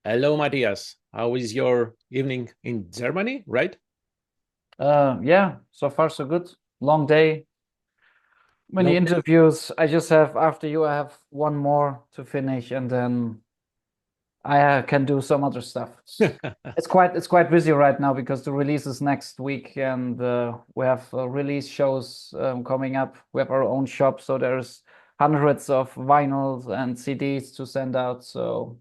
Hello, Matthias. How is your evening in Germany, right? Yeah, so far so good. Long day, many Long interviews. I just have after you, I have one more to finish, and then I can do some other stuff. day. It's quite busy right now because the release is next week, and we have release shows coming up. We have our own shop, so there's hundreds of vinyls and CDs to send out. So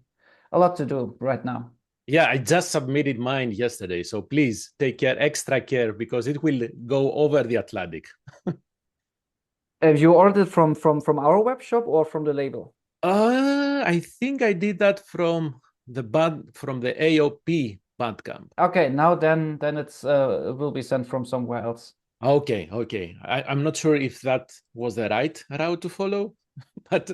a lot to do right now. Yeah, I just submitted mine yesterday, so please take care, extra care, because it will go over the Atlantic. Have you ordered from our web shop or from the label? I think I did that from the AOP Bandcamp. Okay, now then it will be sent from somewhere else. Okay. I'm not sure if that was the right route to follow, but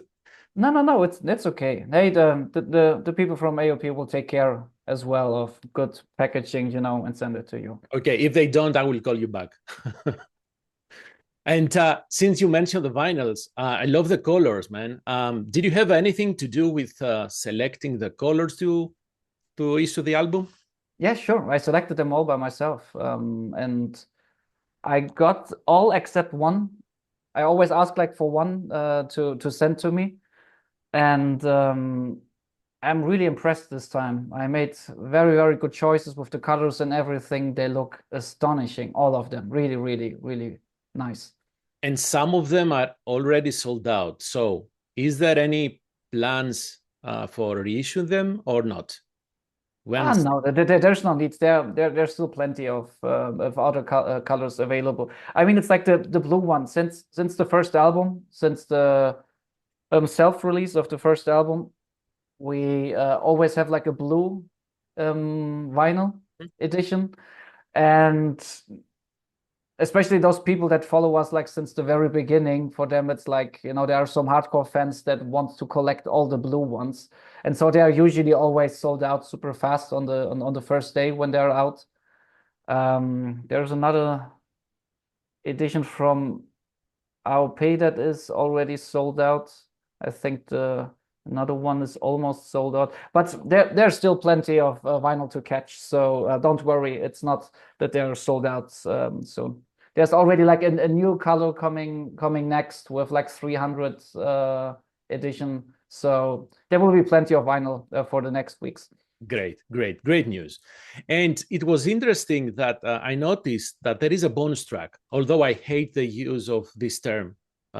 No, it's okay. Hey, the people from AOP will take care as well of good packaging, and send it to you. okay, if they don't, I will call you back. And since you mentioned the vinyls, I love the colors, man. Did you have anything to do with selecting the colors to issue the album? Yeah, sure. I selected them all by myself, and I got all except one. I always ask like for one to send to me, and I'm really impressed this time. I made very good choices with the colors and everything. They look astonishing, all of them. Really nice. And some of them are already sold out. So, is there any plans for reissuing them or not? When? Ah, no, there's no need. There's still plenty of other colors available. I mean, it's like the blue one since the first album, since the self-release of the first album, we always have like a blue vinyl edition, and especially those people that follow us like since the very beginning, for them it's like, there are some hardcore fans that want to collect all the blue ones, and so they are usually always sold out super fast on the first day when they're out. There's another edition from AOP that is already sold out. I think the another one is almost sold out, but there's still plenty of vinyl to catch. So don't worry, it's not that they're sold out soon. There's already like a new color coming next with like 300 edition. So there will be plenty of vinyl for the next weeks. Great news. And it was interesting that I noticed that there is a bonus track, although I hate the use of this term.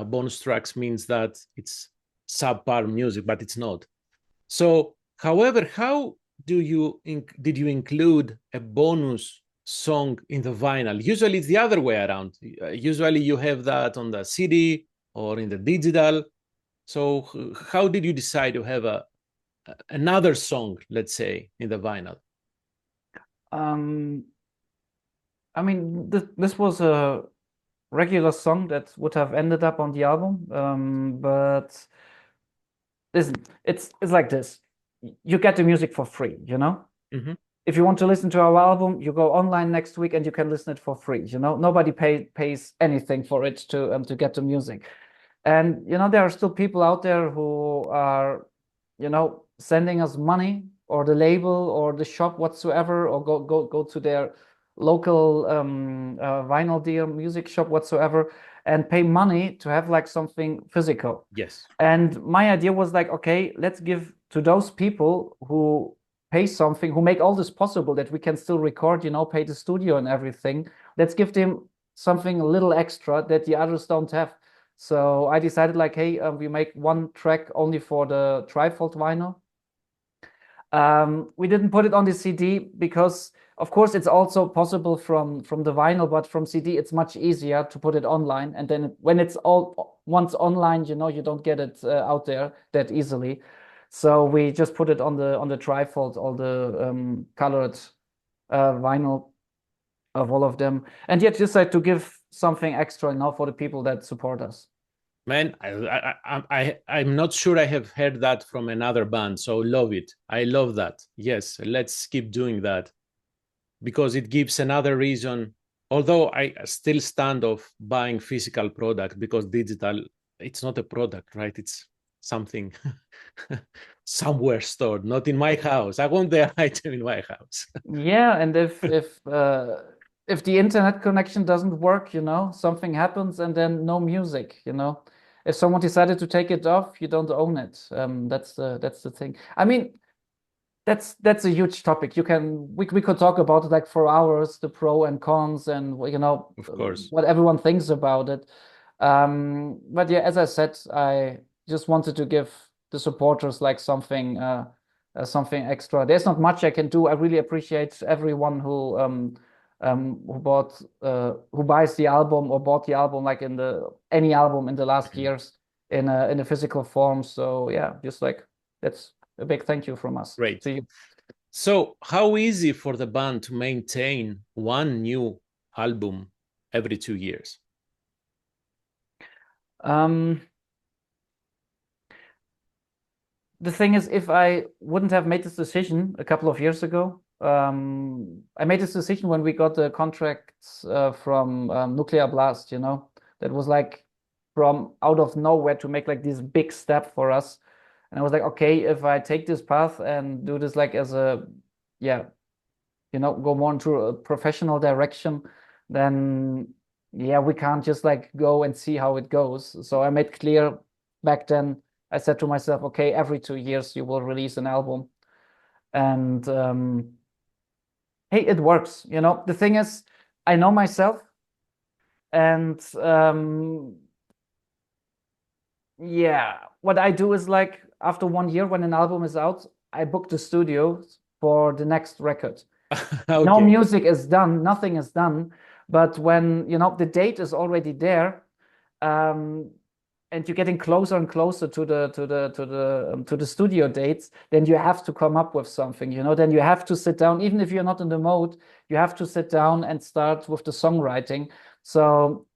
Bonus tracks means that it's subpar music, but it's not. So, however, how did you include a bonus song in the vinyl? Usually it's the other way around. Usually you have that on the CD or in the digital. So, how did you decide to have another song, let's say, in the vinyl? Um, I mean, this was a regular song that would have ended up on the album, but listen, it's like this. You get the music for free, you know? Mm-hmm. If you want to listen to our album, you go online next week and you can listen it for free, you know? Nobody pays anything for it to get the music. And there are still people out there who are, sending us money, or the label or the shop whatsoever, or go to their local vinyl deal music shop whatsoever, and pay money to have like something physical. Yes. And my idea was like, okay, let's give to those people who pay something, who make all this possible, that we can still record, pay the studio and everything. Let's give them something a little extra that the others don't have. So I decided like, hey, we make one track only for the trifold vinyl. We didn't put it on the CD because, of course, it's also possible from the vinyl, but from CD it's much easier to put it online. And then when it's all once online, you don't get it out there that easily. So we just put it on the trifold, all the colored vinyl of all of them, and yet decide to give something extra now for the people that support us. Man, I'm not sure I have heard that from another band, so love it. I love that. Yes, let's keep doing that because it gives another reason. Although I still stand of buying physical product because digital, it's not a product, right? something somewhere stored, not in my house. I want the item in my house. Yeah, and if the internet connection doesn't work, you know, something happens and then no music, you know. If someone decided to take it off, you don't own it. That's the thing. I mean, that's a huge topic. We could talk about it like for hours, the pro and cons, and you know, Of course. what everyone thinks about it. But yeah, as I said, I just wanted to give the supporters like something extra. There's not much I can do. I really appreciate everyone who buys the album or bought the album like any album in the last years in a physical form. So yeah, just like that's a big thank you from us Great. to you. So how easy for the band to maintain one new album every 2 years? The thing is, if I wouldn't have made this decision a couple of years ago, I made this decision when we got the contracts from Nuclear Blast, you know, that was like from out of nowhere to make like this big step for us. And I was like, okay, if I take this path and do this like as a, yeah, you know, go more into a professional direction, then yeah, we can't just like go and see how it goes. So I made clear back then, I said to myself, okay, every 2 years you will release an album. And hey, it works. You know, the thing is, I know myself, and yeah, what I do is like after 1 year when an album is out, I book the studio for the next record. Okay. No music is done, nothing is done. But when, you know, the date is already there, and you're getting closer and closer to the studio dates, then you have to come up with something, you know. Then you have to sit down, even if you're not in the mode, you have to sit down and start with the songwriting. So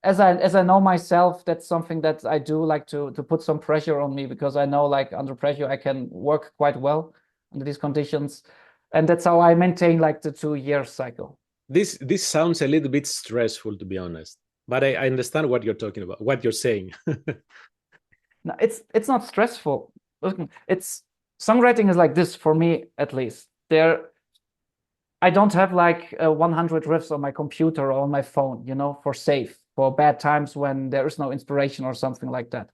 as I know myself, that's something that I do like to put some pressure on me, because I know like under pressure I can work quite well under these conditions, and that's how I maintain like the 2 year cycle. This sounds a little bit stressful, to be honest, but I understand what you're talking about, what you're saying. No, it's not stressful. It's songwriting is like this for me, at least. I don't have like 100 riffs on my computer or on my phone, you know, for bad times when there is no inspiration or something like that.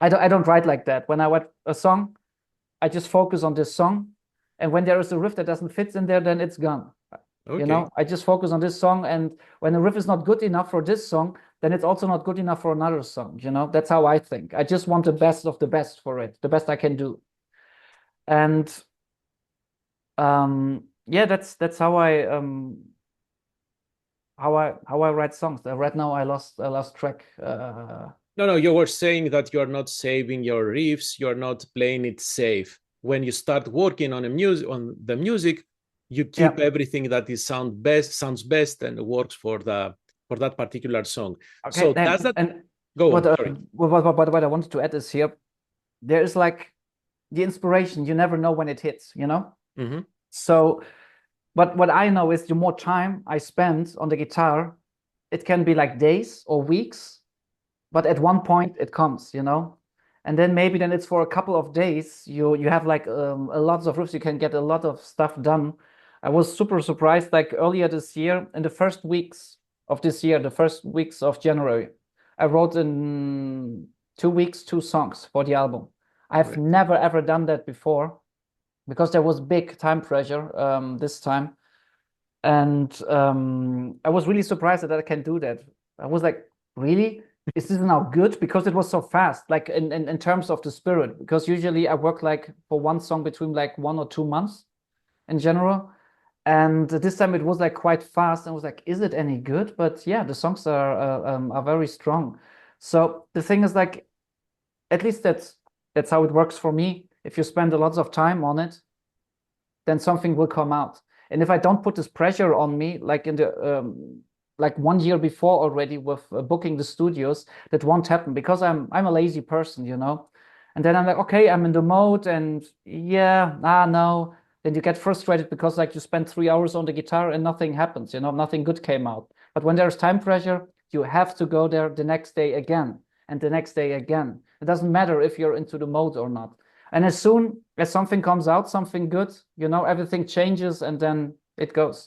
I don't write like that. When I write a song, I just focus on this song, and when there is a riff that doesn't fit in there, then it's gone. Okay. You know, I just focus on this song, and when a riff is not good enough for this song, then it's also not good enough for another song. You know, that's how I think. I just want the best of the best for it, the best I can do. And yeah, that's how I write songs. Right now I lost track. No, you were saying that you're not saving your riffs, you're not playing it safe. When you start working on the music, you keep everything that sounds best and works for that particular song. Okay, so does that go on? Sorry. What I wanted to add is here, there is like the inspiration, you never know when it hits, you know. Mm-hmm. So but what I know is the more time I spend on the guitar, it can be like days or weeks, but at one point it comes, you know. And then maybe it's for a couple of days, you have like a lots of riffs, you can get a lot of stuff done. I was super surprised, like earlier this year, in the first weeks of this year, the first weeks of January, I wrote in 2 weeks 2 songs for the album. I've never ever done that before, because there was big time pressure this time. And I was really surprised that I can do that. I was like, really? Is this now good? Because it was so fast, like in terms of the spirit, because usually I work like for one song between like 1 or 2 months in general. And this time it was like quite fast. I was like, is it any good? But yeah, the songs are very strong. So the thing is, like, at least that's how it works for me. If you spend a lot of time on it, then something will come out. And if I don't put this pressure on me, like in the like 1 year before already with booking the studios, that won't happen, because I'm a lazy person, you know. And then I'm like, okay, I'm in the mode, and yeah, no. Then you get frustrated because like you spend 3 hours on the guitar and nothing happens, you know, nothing good came out. But when there's time pressure, you have to go there the next day again and the next day again. It doesn't matter if you're into the mode or not. And as soon as something comes out, something good, you know, everything changes and then it goes.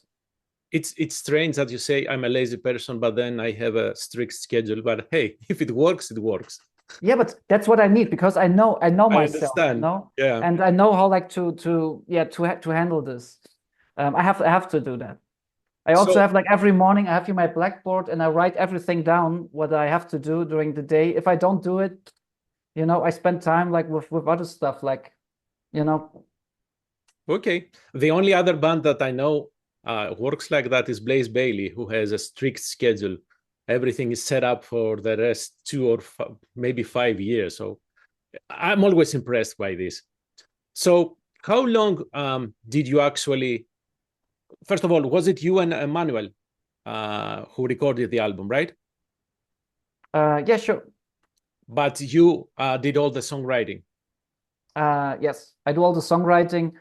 It's strange that you say I'm a lazy person, but then I have a strict schedule. But hey, if it works, it works. Yeah, but that's what I need because I know I myself, you understand. know, Yeah. and I know how like to handle this. I have to do that. I also have like every morning I have here my blackboard and I write everything down what I have to do during the day. If I don't do it, you know, I spend time like with other stuff, like, you know. Okay. The only other band that I know works like that is Blaze Bayley, who has a strict schedule. Everything is set up for the rest 2 or maybe 5 years. So I'm always impressed by this. So how long did you actually, first of all, was it you and Emmanuel who recorded the album, right? Yeah, sure. But you did all the songwriting. Yes, I do all the songwriting.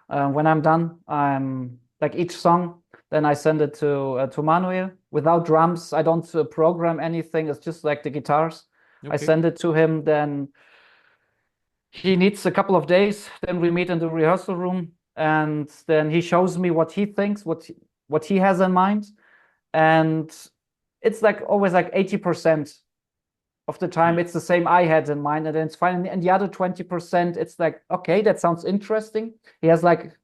When I'm done, I'm like each song, then I send it to Manuel without drums. I don't program anything. It's just like the guitars. Okay. I send it to him. Then he needs a couple of days. Then we meet in the rehearsal room, and then he shows me what he thinks, what he has in mind, and it's like always like 80% of the time it's the same I had in mind, and then it's fine. And the other 20%, it's like, okay, that sounds interesting. He has like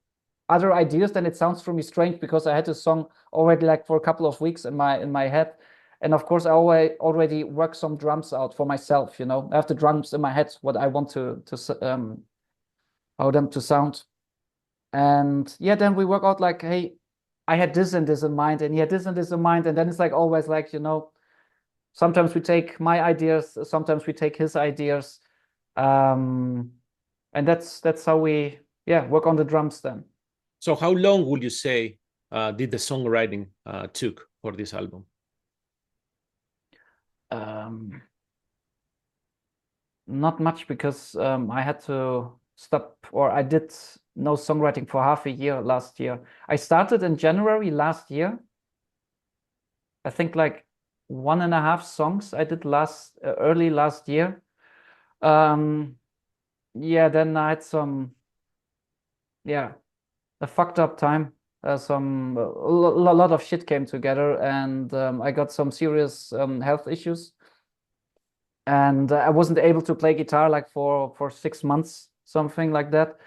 other ideas, then it sounds for me strange because I had this song already like for a couple of weeks in my head. And of course I already work some drums out for myself, you know. I have the drums in my head, what I want to how them to sound. And yeah, then we work out like, hey, I had this and this in mind, and he had this and this in mind, and then it's like always like, you know, sometimes we take my ideas, sometimes we take his ideas. And that's how we work on the drums then. So how long would you say did the songwriting took for this album? Not much, because I had to stop, or I did no songwriting for half a year last year. I started in January last year. I think like 1.5 songs I did early last year. Yeah, then I had some a fucked up time. A lot of shit came together, and I got some serious health issues, and I wasn't able to play guitar like for 6 months, something like that.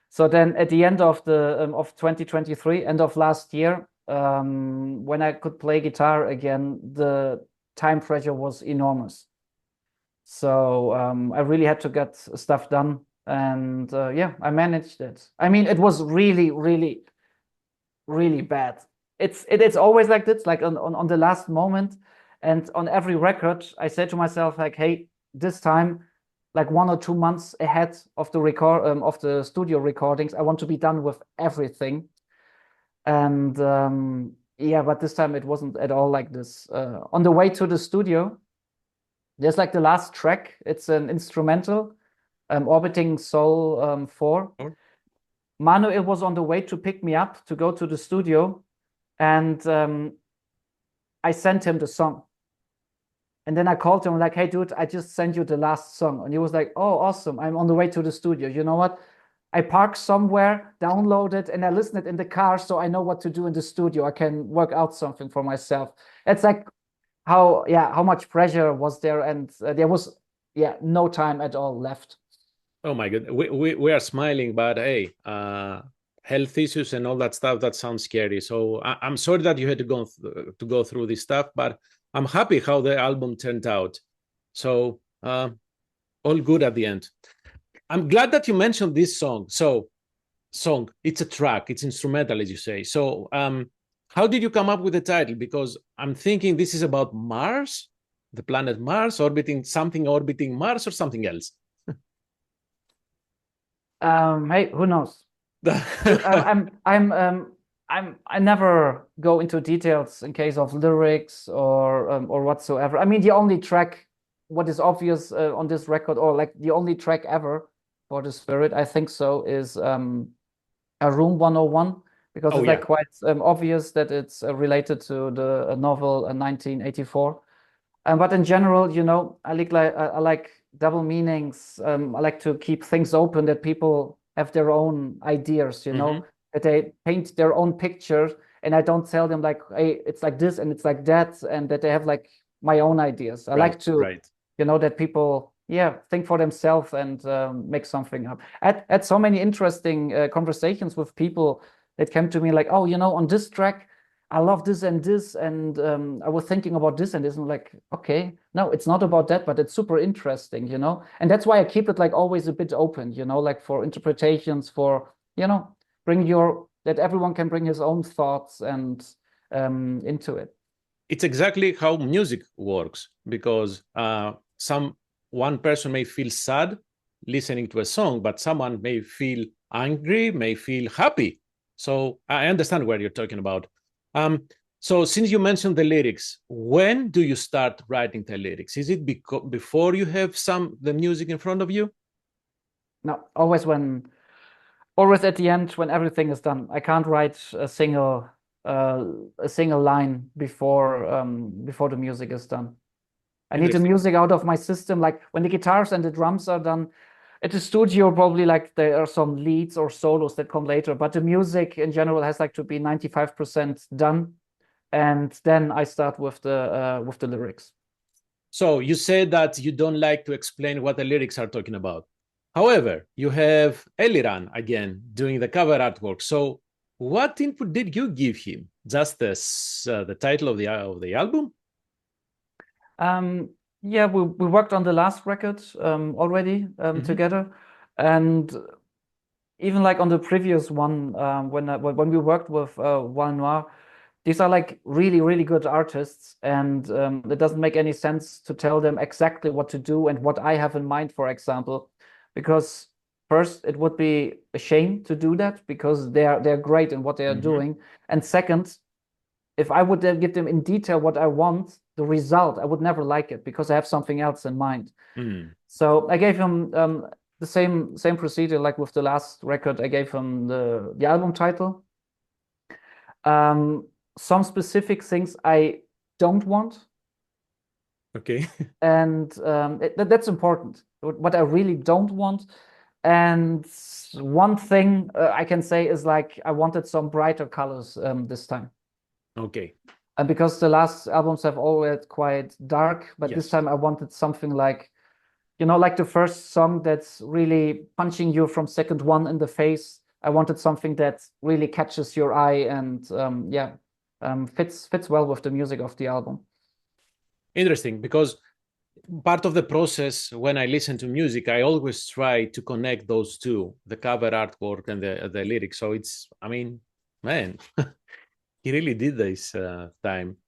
So then at the end of 2023, end of last year, when I could play guitar again, the time pressure was enormous. So I really had to get stuff done, and I managed it. I mean, it was really, really, really bad. It's always like this, like on the last moment, and on every record, I said to myself like, hey, this time, like 1 or 2 months ahead of the studio recordings, I want to be done with everything. And but this time it wasn't at all like this. On the way to the studio, there's like the last track. It's an instrumental, Orbiting Soul 4. Oh. Manuel was on the way to pick me up to go to the studio, and I sent him the song. And then I called him like, hey, dude, I just sent you the last song. And he was like, oh, awesome. I'm on the way to the studio. You know what? I park somewhere, download it, and I listen it in the car, so I know what to do in the studio. I can work out something for myself. It's like how much pressure was there, and there was no time at all left. Oh my God, we are smiling, but hey, health issues and all that stuff, that sounds scary. So I'm sorry that you had to go through this stuff, but I'm happy how the album turned out. So all good at the end. I'm glad that you mentioned this song. So, it's a track, it's instrumental, as you say. So, how did you come up with the title? Because I'm thinking this is about Mars, the planet Mars, orbiting Mars, or something else. Hey, who knows? I never go into details in case of lyrics or whatsoever. I mean, the only track, what is obvious on this record, or like the only track ever for the Spirit, I think so, is a Room 101, because it's like quite obvious that it's related to the novel 1984. But in general, you know, I like double meanings. I like to keep things open, that people have their own ideas, you know, that they paint their own picture, and I don't tell them like, hey, it's like this and it's like that, and that they have like my own ideas. I like to, you know, that people, yeah, think for themselves and make something up. I had so many interesting conversations with people that came to me like, oh, you know, on this track, I love this and this, and I was thinking about this and this, and like, okay, no, it's not about that, but it's super interesting, you know, and that's why I keep it like always a bit open, you know, like for interpretations, for, you know, that everyone can bring his own thoughts and into it. It's exactly how music works, because one person may feel sad listening to a song, but someone may feel angry, may feel happy. So I understand what you're talking about. So since you mentioned the lyrics, when do you start writing the lyrics? Is it before you have the music in front of you? No, always at the end when everything is done. I can't write a single line before the music is done. I need the music out of my system. Like when the guitars and the drums are done at the studio, probably like there are some leads or solos that come later, but the music in general has like to be 95% done, and then I start with the lyrics. So you said that you don't like to explain what the lyrics are talking about. However, you have Eliran again doing the cover artwork. So what input did you give him? Just the title of the album? Yeah, we worked on the last record already together, and even like on the previous one, when we worked with Val Noir, these are like really, really good artists, and it doesn't make any sense to tell them exactly what to do and what I have in mind, for example, because first, it would be a shame to do that because they're great in what they are doing, and second, if I would give them in detail what I want, the result, I would never like it because I have something else in mind. So I gave him the same procedure like with the last record. I gave him the album title. Some specific things I don't want. Okay. And that's important. What I really don't want. And one thing I can say is like I wanted some brighter colors this time. Okay. And because the last albums have always quite dark, but this time I wanted something like, you know, like the first song that's really punching you from second one in the face. I wanted something that really catches your eye and fits well with the music of the album. Interesting, because part of the process when I listen to music, I always try to connect those two, the cover artwork and the lyrics. So it's, I mean, man, he really did this time.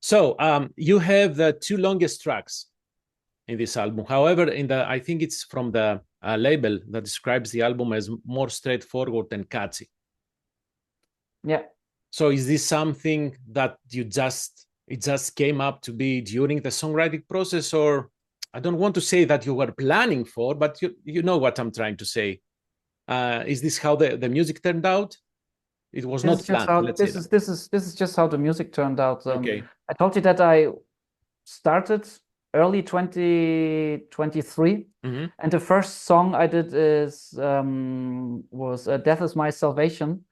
So you have the two longest tracks in this album. However, I think it's from the label that describes the album as more straightforward and catchy. Yeah. So is this something that it just came up to be during the songwriting process, or I don't want to say that you were planning for, but you know what I'm trying to say. Is this how the music turned out? It was not planned. This is just how the music turned out. Okay. I told you that I started early 2023, and the first song I did was "Death Is My Salvation,"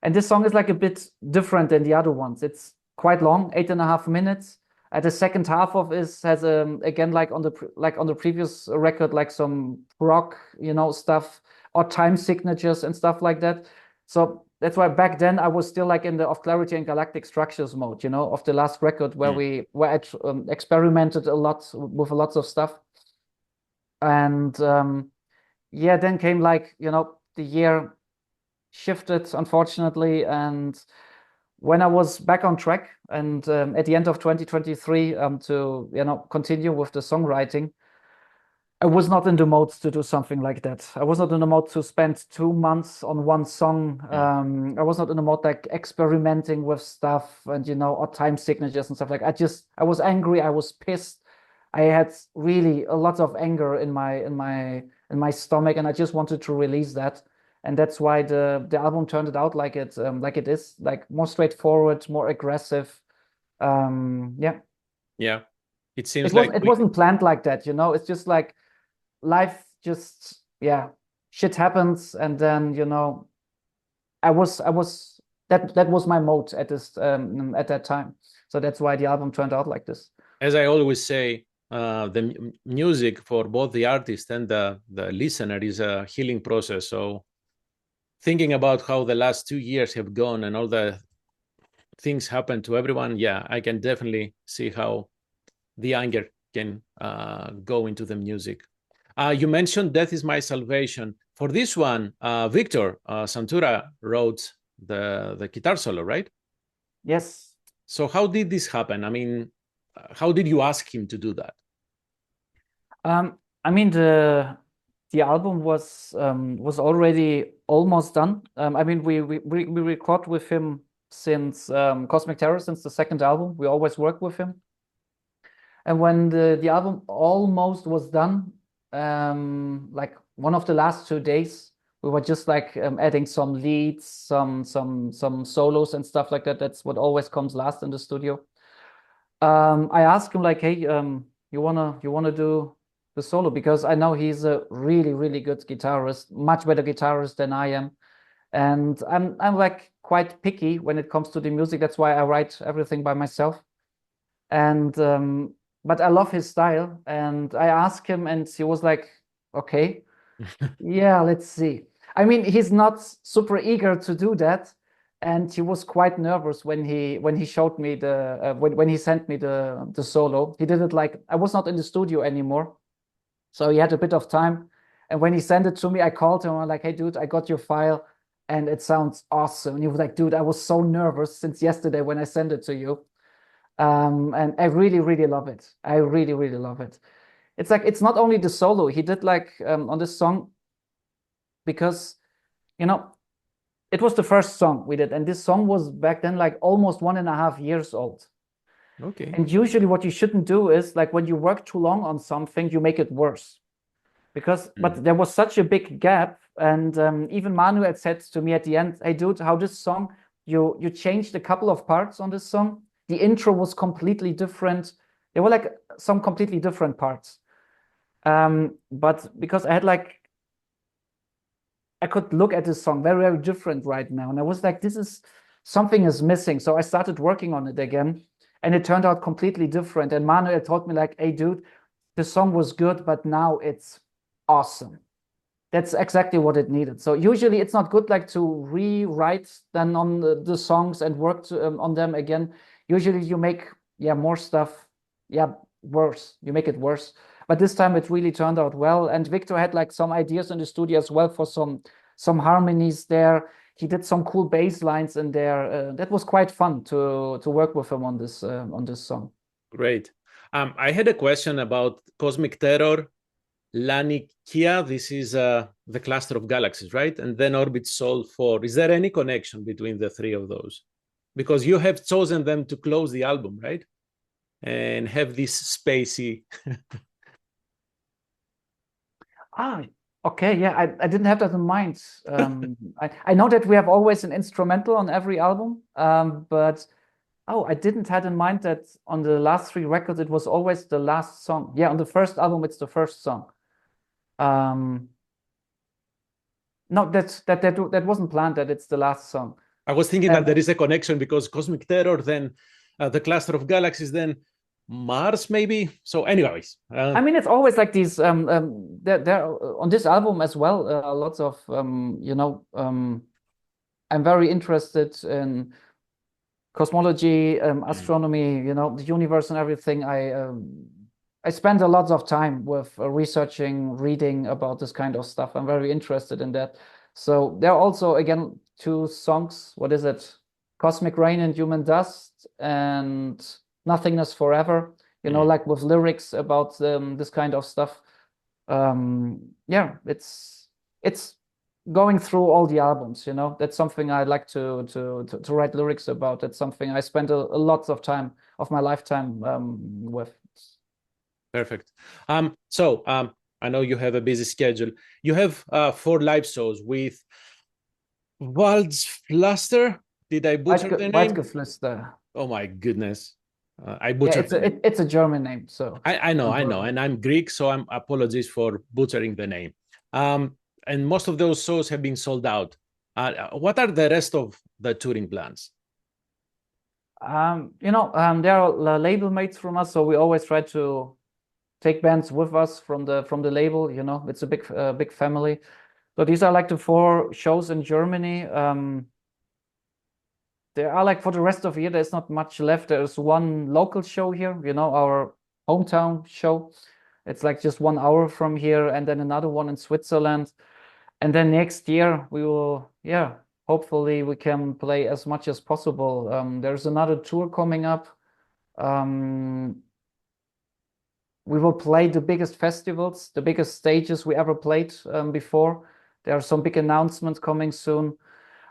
and this song is like a bit different than the other ones. It's quite long, 8.5 minutes. The second half of it has again like on the previous record, like some rock, you know, stuff or time signatures and stuff like that. So that's why back then I was still like in the of Clarity and Galactic Structures mode, you know, of the last record where I experimented a lot with lots of stuff. And then came like, you know, the year shifted unfortunately, and when I was back on track and at the end of 2023 to, you know, continue with the songwriting, I was not in the mode to do something like that. I was not in the mode to spend 2 months on one song. I was not in the mode like experimenting with stuff and, you know, or time signatures and stuff like that. I was angry. I was pissed. I had really a lot of anger in my stomach, and I just wanted to release that. And that's why the album turned out like it is, like more straightforward, more aggressive. Yeah. It seems it wasn't planned like that, you know. It's just like life just, yeah, shit happens, and then, you know, I was that was my mode at at that time. So that's why the album turned out like this. As I always say, the music for both the artist and the listener is a healing process. So thinking about how the last 2 years have gone and all the things happen to everyone, yeah, I can definitely see how the anger can go into the music. You mentioned Death Is My Salvation. For this one, Victor Santura wrote the guitar solo, right? Yes. So how did this happen? I mean, how did you ask him to do that? I mean, the album was already almost done. I mean, we record with him since Cosmic Terror, since the second album. We always work with him. And when the album almost was done, like one of the last 2 days, we were just like adding some leads, some solos and stuff like that. That's what always comes last in the studio. I asked him like, hey, you wanna do the solo, because I know he's a really, really good guitarist, much better guitarist than I am. And I'm like quite picky when it comes to the music. That's why I write everything by myself. And but I love his style. And I asked him, and he was like, okay, yeah, let's see. I mean, he's not super eager to do that. And he was quite nervous when he showed me the when he sent me the solo. He did it like I was not in the studio anymore, so he had a bit of time. And when he sent it to me, I called him. I'm like, hey, dude, I got your file, and it sounds awesome. And he was like, dude, I was so nervous since yesterday when I sent it to you. And I really, really love it. I really, really love it. It's like it's not only the solo he did like on this song, because you know it was the first song we did, and this song was back then like almost 1.5 years old. Okay. And usually what you shouldn't do is like when you work too long on something, you make it worse. Because but there was such a big gap, and even Manu had said to me at the end, hey dude, how this song, you changed a couple of parts on this song. The intro was completely different. There were like some completely different parts. But because I had like I could look at this song very, very different right now. And I was like, something is missing. So I started working on it again, and it turned out completely different. And Manuel told me like, hey, dude, the song was good, but now it's awesome. That's exactly what it needed. So usually it's not good like to rewrite then on the songs and work on them again. Usually you make, more stuff, worse. You make it worse. But this time it really turned out well. And Victor had like some ideas in the studio as well for some harmonies there. He did some cool bass lines in there. That was quite fun to work with him on this song. Great. I had a question about Cosmic Terror, Lanikia. This is the cluster of galaxies, right? And then Orbit Sol 4. Is there any connection between the three of those? Because you have chosen them to close the album, right? And have this spacey. Okay, yeah, I didn't have that in mind. I know that we have always an instrumental on every album, but I didn't have in mind that on the last 3 records it was always the last song. Yeah, on the first album it's the first song. No, that wasn't planned. That it's the last song. I was thinking that there is a connection because Cosmic Terror, then the cluster of galaxies, then Mars maybe. So anyways, I mean, it's always like these there on this album as well, lots of I'm very interested in cosmology, astronomy, the universe and everything. I spend a lot of time with researching, reading about this kind of stuff. I'm very interested in that. So there are also again 2 songs. What is it? Cosmic Rain and Human Dust, and Nothingness Forever, like with lyrics about this kind of stuff. It's going through all the albums, that's something I like to write lyrics about. That's something I spent a lot of time of my lifetime with. Perfect. So I know you have a busy schedule. You have 4 live shows with Waldfluster. Did I butcher the name? Waldgeflüster. Oh my goodness. I Yeah, butchered the name. it's a German name, so I know, don't I worry know, about it. and I'm Greek, so I'm apologies for butchering the name. And most of those shows have been sold out. What are the rest of the touring plans? There are label mates from us, so we always try to take bands with us from the label. It's a big family. So these are like the 4 shows in Germany. There are like for the rest of the year, there's not much left. There's one local show here, our hometown show. It's like just 1 hour from here, and then another one in Switzerland. And then next year we will, yeah, hopefully we can play as much as possible. There's another tour coming up. We will play the biggest festivals, the biggest stages we ever played before. There are some big announcements coming soon.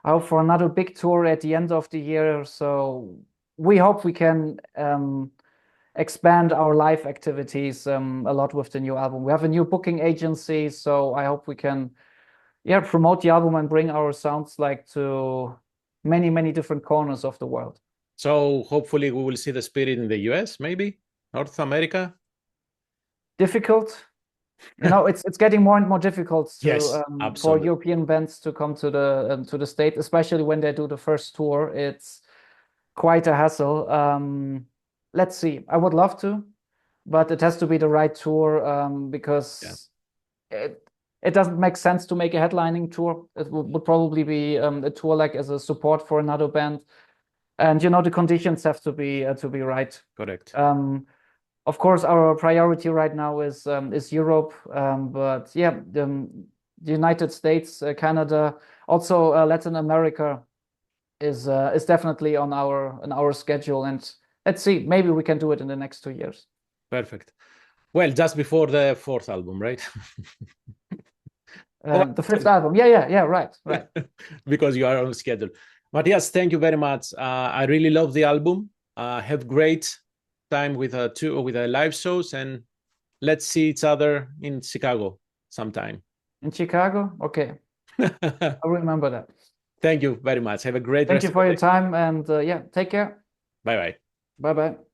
I hope for another big tour at the end of the year. So we hope we can expand our live activities a lot with the new album. We have a new booking agency, so I hope we can, yeah, promote the album and bring our sounds like to many, many different corners of the world. So hopefully we will see the Spirit in the US, maybe North America. Difficult. It's getting more and more difficult Yes, for absolutely. European bands to come to the state, especially when they do the first tour. It's quite a hassle. Let's see. I would love to, but it has to be the right tour because it doesn't make sense to make a headlining tour. It would probably be a tour like as a support for another band, and the conditions have to be right. Correct. Of course, our priority right now is Europe, but yeah, the United States, Canada, also Latin America is definitely on our schedule, and let's see, maybe we can do it in the next 2 years. Perfect. Well, just before the 4th album, right? The 5th album, yeah, right. Because you are on schedule. Matthias, thank you very much. I really love the album. Have great time with live shows, and let's see each other in Chicago sometime. In Chicago? Okay. I'll remember that. Thank you very much. Have a great Thank rest you of for the your day. time, and yeah, take care. Bye-bye. Bye-bye.